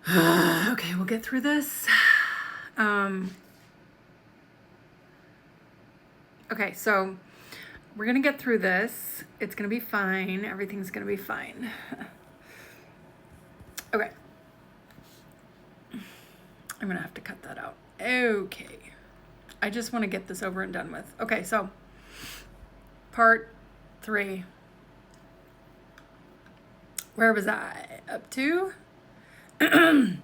Okay, we'll get through this. Okay, so we're gonna get through this. It's gonna be fine. Everything's gonna be fine. Okay. I'm gonna have to cut that out. Okay. I just want to get this over and done with. Okay, so part 3. Where was I up to? Bloop,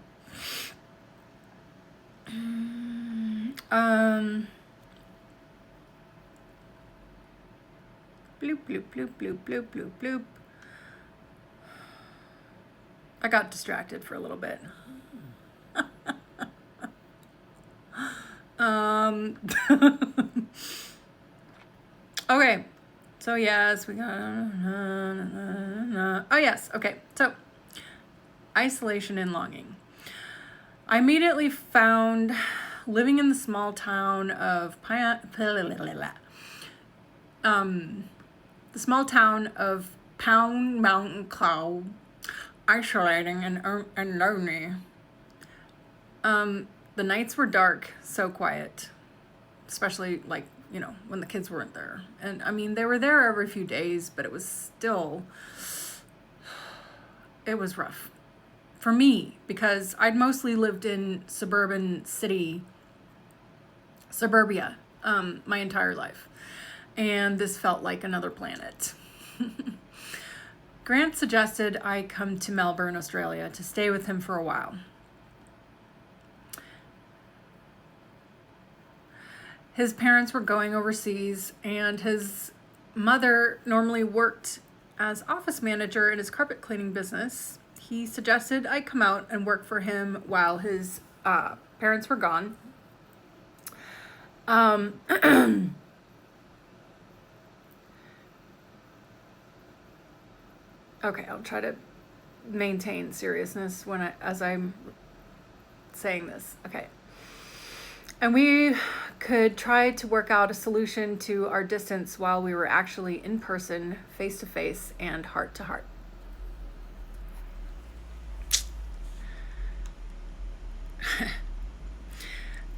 bloop, bloop, bloop, bloop, bloop, bloop. I got distracted for a little bit. Okay, so yes, we got. Oh, yes, okay, so isolation and longing. I immediately found living in the small town of Pound Mountain Cloud, isolating and lonely. The nights were dark, so quiet, especially like, when the kids weren't there. And I mean, they were there every few days, but it was rough for me because I'd mostly lived in suburbia my entire life. And this felt like another planet. Grant suggested I come to Melbourne, Australia to stay with him for a while. His parents were going overseas, and his mother normally worked as office manager in his carpet cleaning business. He suggested I come out and work for him while his parents were gone. Okay, I'll try to maintain seriousness as I'm saying this. Okay. And we could try to work out a solution to our distance while we were actually in person, face to face, and heart to heart.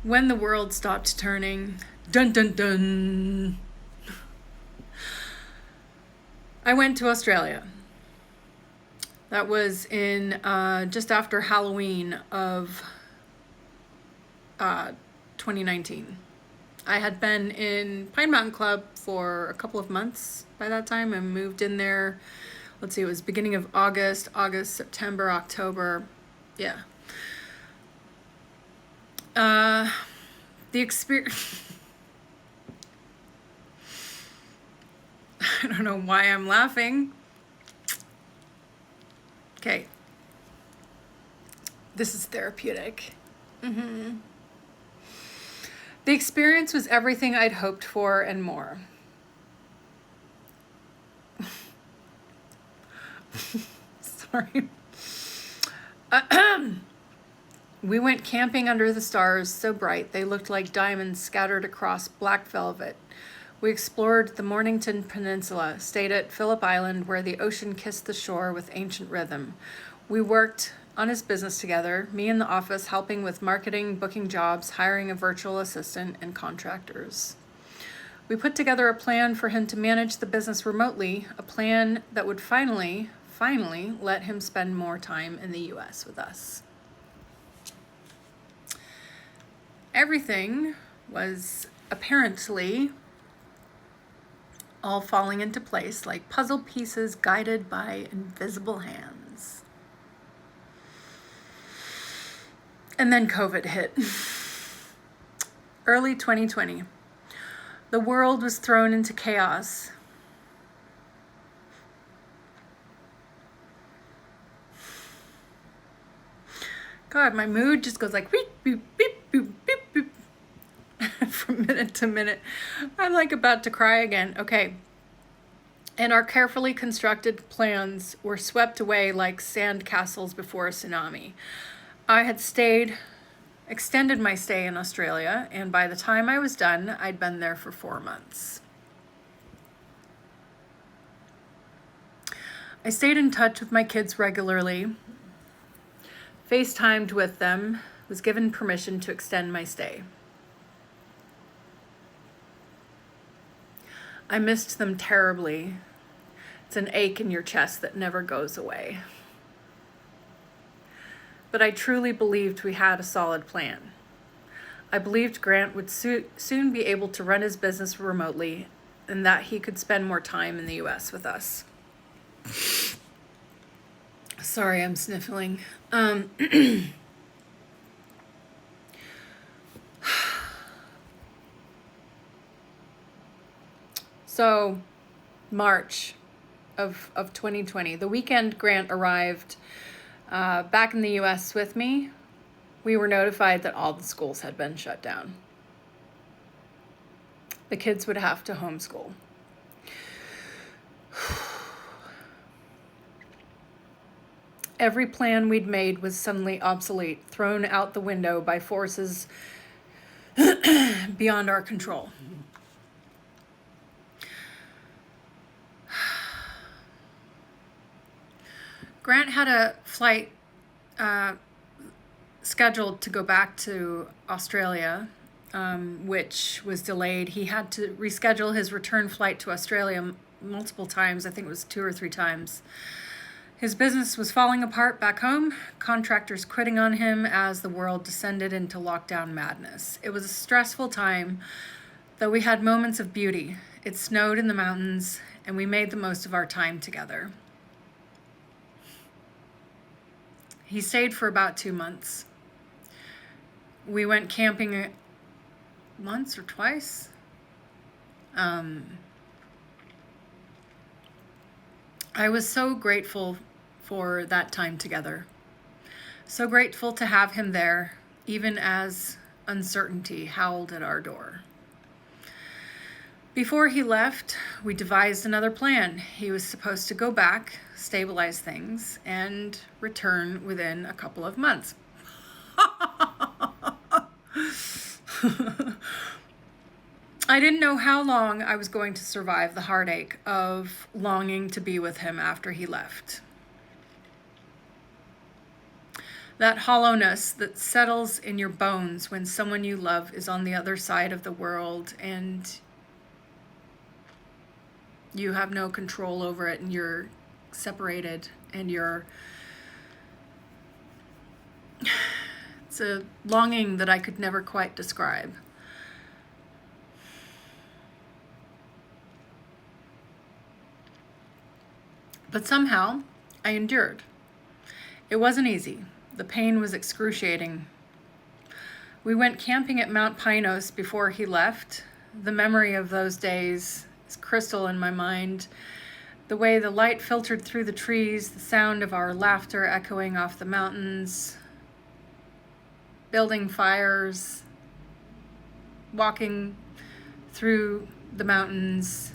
When the world stopped turning, dun dun dun, I went to Australia. That was in just after Halloween of 2019. I had been in Pine Mountain Club for a couple of months by that time and moved in there. Let's see, it was beginning of August, September, October. Yeah. The experience. I don't know why I'm laughing. Okay. This is therapeutic. The experience was everything I'd hoped for and more. Sorry. We went camping under the stars so bright they looked like diamonds scattered across black velvet. We explored the Mornington Peninsula, stayed at Phillip Island where the ocean kissed the shore with ancient rhythm. We worked on his business together, me in the office helping with marketing, booking jobs, hiring a virtual assistant, and contractors. We put together a plan for him to manage the business remotely, a plan that would finally let him spend more time in the US with us. Everything was apparently all falling into place like puzzle pieces guided by invisible hands. And then COVID hit. Early 2020. The world was thrown into chaos. God, my mood just goes like beep, beep, beep, beep, beep, beep. From minute to minute. I'm like about to cry again. Okay. And our carefully constructed plans were swept away like sand castles before a tsunami. I had extended my stay in Australia, and by the time I was done, I'd been there for 4 months. I stayed in touch with my kids regularly, FaceTimed with them, was given permission to extend my stay. I missed them terribly. It's an ache in your chest that never goes away. But I truly believed we had a solid plan. I believed Grant would soon be able to run his business remotely and that he could spend more time in the US with us. Sorry, I'm sniffling. So, March of 2020, the weekend Grant arrived back in the US with me, we were notified that all the schools had been shut down. The kids would have to homeschool. Every plan we'd made was suddenly obsolete, thrown out the window by forces beyond our control. Grant had a flight scheduled to go back to Australia, which was delayed. He had to reschedule his return flight to Australia multiple times. I think it was 2 or 3 times. His business was falling apart back home, contractors quitting on him as the world descended into lockdown madness. It was a stressful time, though we had moments of beauty. It snowed in the mountains, and we made the most of our time together. He stayed for about 2 months. We went camping once or twice. I was so grateful for that time together. So grateful to have him there, even as uncertainty howled at our door. Before he left, we devised another plan. He was supposed to go back, stabilize things, and return within a couple of months. I didn't know how long I was going to survive the heartache of longing to be with him after he left. That hollowness that settles in your bones when someone you love is on the other side of the world and you have no control over it and you're separated and it's a longing that I could never quite describe. But somehow I endured. It wasn't easy. The pain was excruciating. We went camping at Mount Pinos before he left. The memory of those days is crystal in my mind. The way the light filtered through the trees, the sound of our laughter echoing off the mountains, building fires, walking through the mountains.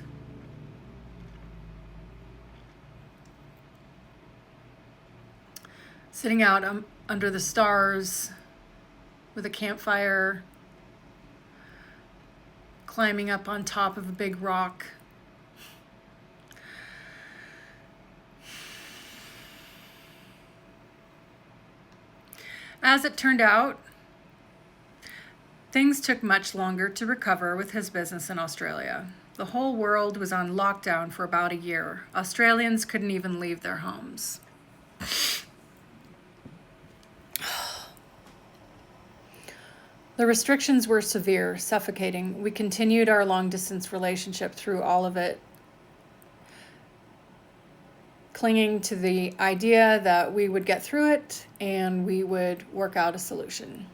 Sitting out under the stars with a campfire, climbing up on top of a big rock. As it turned out, things took much longer to recover with his business in Australia. The whole world was on lockdown for about a year. Australians couldn't even leave their homes. The restrictions were severe, suffocating. We continued our long-distance relationship through all of it, clinging to the idea that we would get through it and we would work out a solution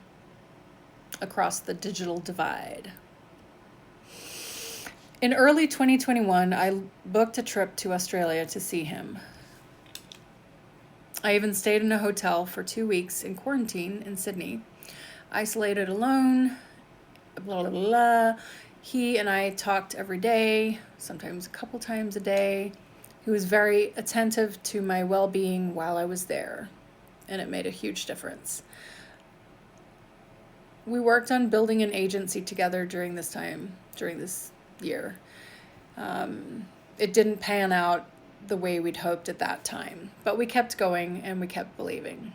across the digital divide. In early 2021, I booked a trip to Australia to see him. I even stayed in a hotel for 2 weeks in quarantine in Sydney. Isolated alone, blah, blah, blah. He and I talked every day, sometimes a couple times a day. He was very attentive to my well-being while I was there, and it made a huge difference. We worked on building an agency together during this year. It didn't pan out the way we'd hoped at that time, but we kept going and we kept believing.